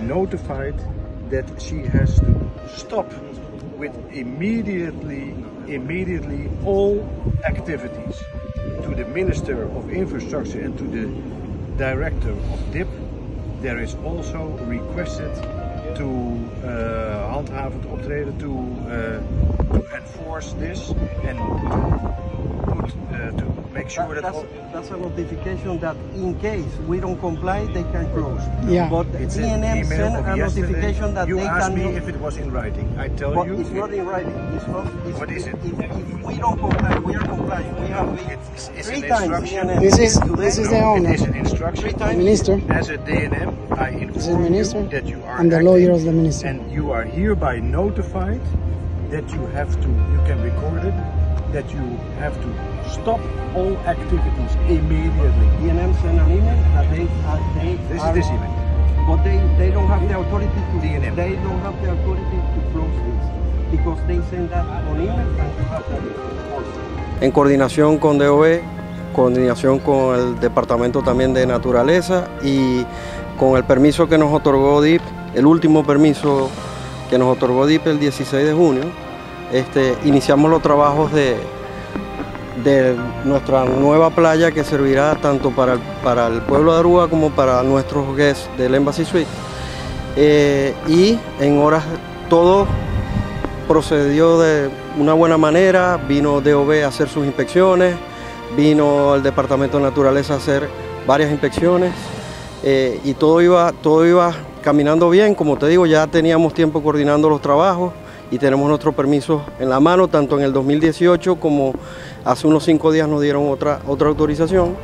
notified that she has to stop with immediately all activities. To the Minister of Infrastructure and to the Director of DIP, there is also requested to handhavend optreden, to enforce this and to make sure that's a notification that in case we don't comply, they can close. Yeah. But it's DNM sent a notification that you they asked can. me if it was in writing. I tell But you. it's not in writing. It's not. What is it? If we don't comply, we are complying. We have been It's three an times. instruction. DNM. This is the It owner, is an instruction. Minister. As a DNM, I inform Minister. you that you are I'm the acting, lawyer of the minister. and you are hereby notified that you have to, you can record it, that you have to stop all activities immediately. DNM sent an email that This is this email. but they don't have the authority to. DNM. They don't have the authority to close this because they send that on email and you have that also. En coordinación con DOE, coordinación con el Departamento también de Naturaleza y con el permiso que nos otorgó DIP, el último permiso que nos otorgó DIP el 16 de junio, iniciamos los trabajos de nuestra nueva playa que servirá tanto para el pueblo de Aruba como para nuestros guests del Embassy Suite. Y en horas todo procedió de una buena manera, vino DOB a hacer sus inspecciones, vino el Departamento de Naturaleza a hacer varias inspecciones y todo iba caminando bien. Como te digo, ya teníamos tiempo coordinando los trabajos y tenemos nuestros permisos en la mano, tanto en el 2018 como hace unos 5 días nos dieron otra autorización.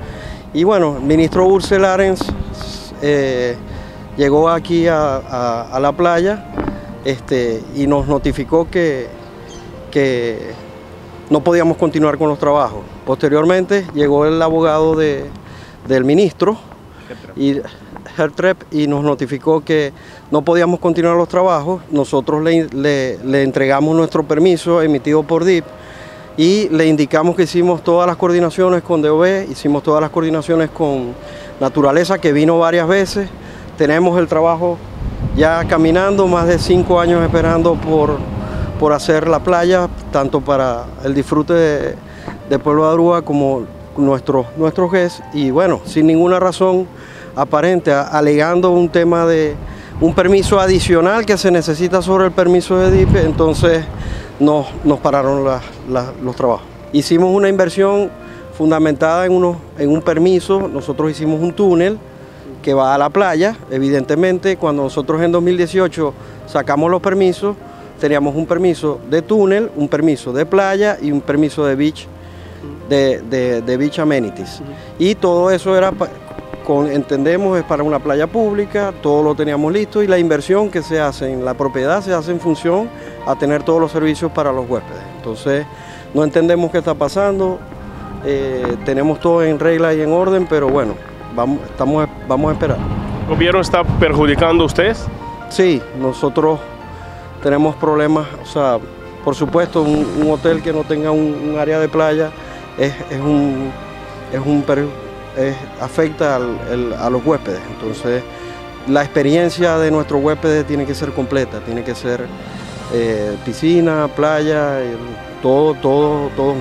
Y bueno, el ministro Ursel Arens llegó aquí a la playa y nos notificó que no podíamos continuar con los trabajos. Posteriormente llegó el abogado del ministro, Hertrep, y nos notificó que no podíamos continuar los trabajos. Nosotros le entregamos nuestro permiso emitido por DIP y le indicamos que hicimos todas las coordinaciones con DOB, hicimos todas las coordinaciones con Naturaleza, que vino varias veces. Tenemos el trabajo ya caminando, más de 5 años esperando por hacer la playa, tanto para el disfrute de Pueblo de Aruba como nuestros guests, y bueno, sin ninguna razón aparente, alegando un tema de un permiso adicional que se necesita sobre el permiso de DIP, entonces nos pararon los trabajos. Hicimos una inversión fundamentada en un permiso. Nosotros hicimos un túnel que va a la playa. Evidentemente, cuando nosotros en 2018 sacamos los permisos, teníamos un permiso de túnel, un permiso de playa y un permiso de beach, de beach amenities. Y todo eso era, entendemos, es para una playa pública, todo lo teníamos listo, y la inversión que se hace en la propiedad se hace en función a tener todos los servicios para los huéspedes. Entonces, no entendemos qué está pasando, tenemos todo en regla y en orden, pero bueno, vamos a esperar. ¿El gobierno está perjudicando a ustedes? Sí, nosotros tenemos problemas, o sea, por supuesto, un hotel que no tenga un área de playa afecta a los huéspedes. Entonces, la experiencia de nuestros huéspedes tiene que ser completa, tiene que ser piscina, playa, todo junto.